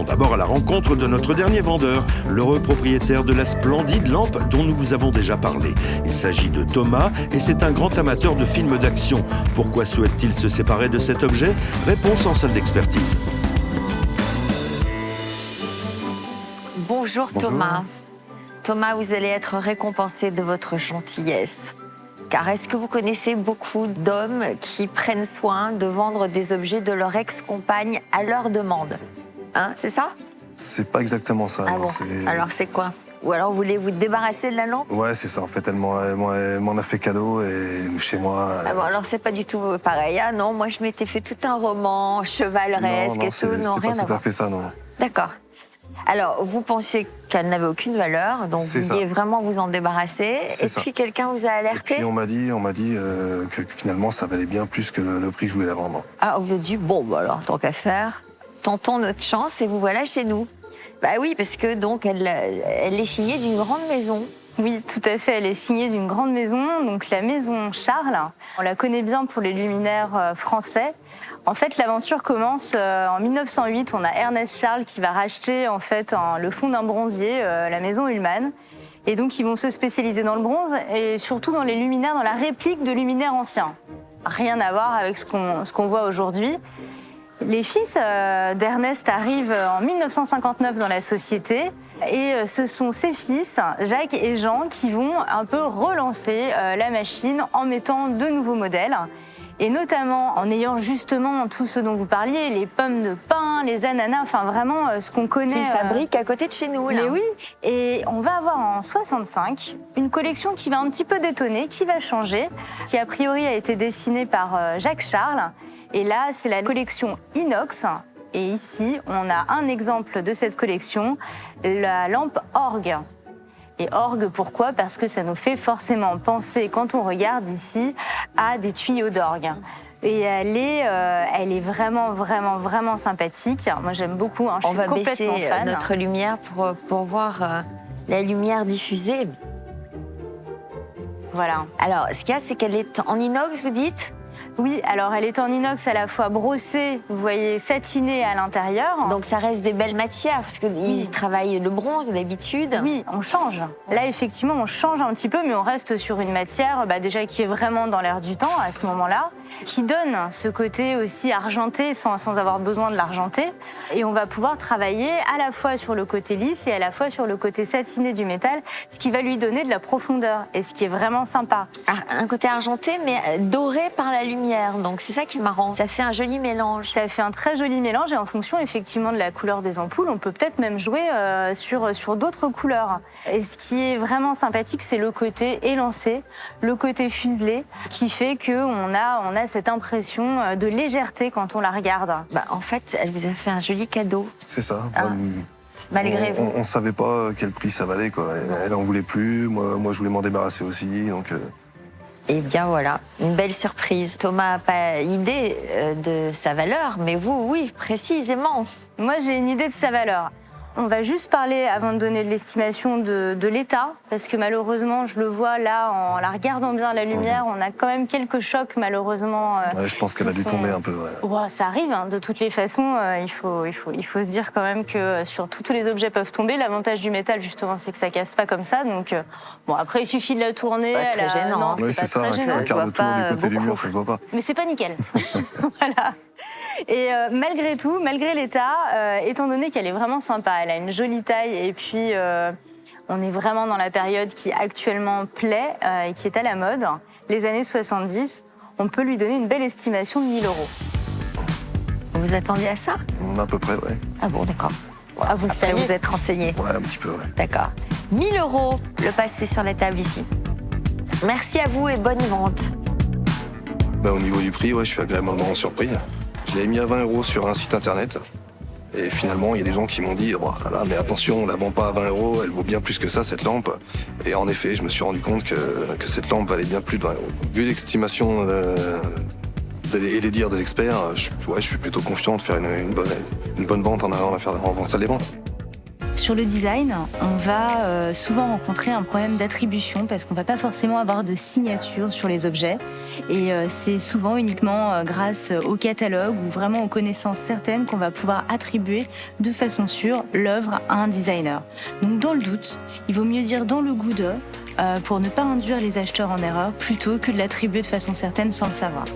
Partons d'abord à la rencontre de notre dernier vendeur, l'heureux propriétaire de la splendide lampe dont nous vous avons déjà parlé. Il s'agit de Thomas et c'est un grand amateur de films d'action. Pourquoi souhaite-t-il se séparer de cet objet? Réponse en salle d'expertise. Bonjour Thomas. Thomas, vous allez être récompensé de votre gentillesse. Car est-ce que vous connaissez beaucoup d'hommes qui prennent soin de vendre des objets de leur ex-compagne à leur demande? Hein, c'est ça? C'est pas exactement ça. Ah non, bon. Alors c'est quoi? Ou alors voulez vous débarrasser de la lampe? Ouais, c'est ça. En fait, elle m'en a fait cadeau et chez moi... Ah bon, alors c'est pas du tout pareil. Ah non, moi je m'étais fait tout un roman chevaleresque et tout. Non, rien à voir. C'est pas tout à fait ça, non. D'accord. Alors, vous pensiez qu'elle n'avait aucune valeur, donc vous vouliez vraiment vous en débarrasser. Et puis quelqu'un vous a alerté? Et puis on m'a dit que finalement ça valait bien plus que le prix que je voulais la vendre. Ah, on vous a dit, bon, bah alors, tant qu'à faire, tentons notre chance et vous voilà chez nous. Bah oui, parce que donc elle est signée d'une grande maison. Oui, tout à fait. Elle est signée d'une grande maison, donc la maison Charles. On la connaît bien pour les luminaires français. En fait, l'aventure commence en 1908. On a Ernest Charles qui va racheter en fait le fonds d'un bronzier, la maison Ullmann. Et donc, ils vont se spécialiser dans le bronze et surtout dans les luminaires, dans la réplique de luminaires anciens. Rien à voir avec ce qu'on voit aujourd'hui. Les fils d'Ernest arrivent en 1959 dans la société. Et ce sont ses fils, Jacques et Jean, qui vont un peu relancer la machine en mettant de nouveaux modèles. Et notamment en ayant justement tout ce dont vous parliez, les pommes de pin, les ananas, enfin vraiment ce qu'on connaît. Qu'ils fabriquent à côté de chez nous, là. Mais oui, et on va avoir en 65 une collection qui va un petit peu détonner, qui va changer, qui a priori a été dessinée par Jacques Charles. Et là, c'est la collection Inox. Et ici, on a un exemple de cette collection, la lampe Orgue. Et Orgue, pourquoi? Parce que ça nous fait forcément penser, quand on regarde ici, à des tuyaux d'orgue. Et elle est vraiment, vraiment, vraiment sympathique. Moi, j'aime beaucoup. Je suis complètement fan. On va baisser notre lumière pour voir la lumière diffusée. Voilà. Alors, ce qu'il y a, c'est qu'elle est en inox, vous dites? Oui, alors elle est en inox à la fois brossée, vous voyez, satinée à l'intérieur. Donc ça reste des belles matières, parce qu'ils travaillent le bronze d'habitude. Oui, on change. Là, effectivement, on change un petit peu, mais on reste sur une matière déjà qui est vraiment dans l'air du temps à ce moment-là, qui donne ce côté aussi argenté sans avoir besoin de l'argenter. Et on va pouvoir travailler à la fois sur le côté lisse et à la fois sur le côté satiné du métal, ce qui va lui donner de la profondeur et ce qui est vraiment sympa. Ah, un côté argenté, mais doré par la lumière. Donc c'est ça qui est marrant. Ça fait un joli mélange. Ça fait un très joli mélange et en fonction effectivement de la couleur des ampoules, on peut peut-être même jouer sur d'autres couleurs. Et ce qui est vraiment sympathique, c'est le côté élancé, le côté fuselé, qui fait qu'on a cette impression de légèreté quand on la regarde. En fait, elle vous a fait un joli cadeau. C'est ça. Malgré vous. On savait pas quel prix ça valait, quoi. Elle en voulait plus, moi je voulais m'en débarrasser aussi, donc... Eh bien voilà, une belle surprise. Thomas n'a pas idée de sa valeur, mais vous, oui, précisément. Moi, j'ai une idée de sa valeur. On va juste parler, avant de donner de l'estimation, de l'état, parce que malheureusement, je le vois là, en la regardant bien la lumière, on a quand même quelques chocs, malheureusement. Ouais, je pense qu'elle a dû tomber un peu, ouais. Ouais, ça arrive, hein. De toutes les façons, il faut se dire quand même que sur tous les objets peuvent tomber. L'avantage du métal, justement, c'est que ça casse pas comme ça. Donc, après, il suffit de la tourner. C'est pas très gênant. Non, oui, c'est ça, très gênant. un quart de tour du côté du mur, ça se voit pas. Mais c'est pas nickel. Voilà. Et malgré tout, malgré l'état, étant donné qu'elle est vraiment sympa, elle a une jolie taille et puis on est vraiment dans la période qui actuellement plaît et qui est à la mode, les années 70, on peut lui donner une belle estimation de 1 000 €. Vous attendiez à ça? À peu près, ouais. Ah bon, d'accord. Ah, vous le Après, saviez. vous êtes renseigné. Ouais, un petit peu, ouais. D'accord. 1 000 €, le passé sur la table ici. Merci à vous et bonne vente. Au niveau du prix, ouais, je suis agréablement surpris. Je l'ai mis à 20 € sur un site internet. Et finalement, il y a des gens qui m'ont dit oh, là, mais attention, on la vend pas à 20 €, elle vaut bien plus que ça, cette lampe. Et en effet, je me suis rendu compte que cette lampe valait bien plus de 20 €. Vu l'estimation et les dires de l'expert, je suis plutôt confiant de faire une bonne vente en allant la faire en salle des ventes. Sur le design, on va souvent rencontrer un problème d'attribution parce qu'on ne va pas forcément avoir de signature sur les objets. Et c'est souvent uniquement grâce au catalogue ou vraiment aux connaissances certaines qu'on va pouvoir attribuer de façon sûre l'œuvre à un designer. Donc dans le doute, il vaut mieux dire dans le goût de pour ne pas induire les acheteurs en erreur plutôt que de l'attribuer de façon certaine sans le savoir.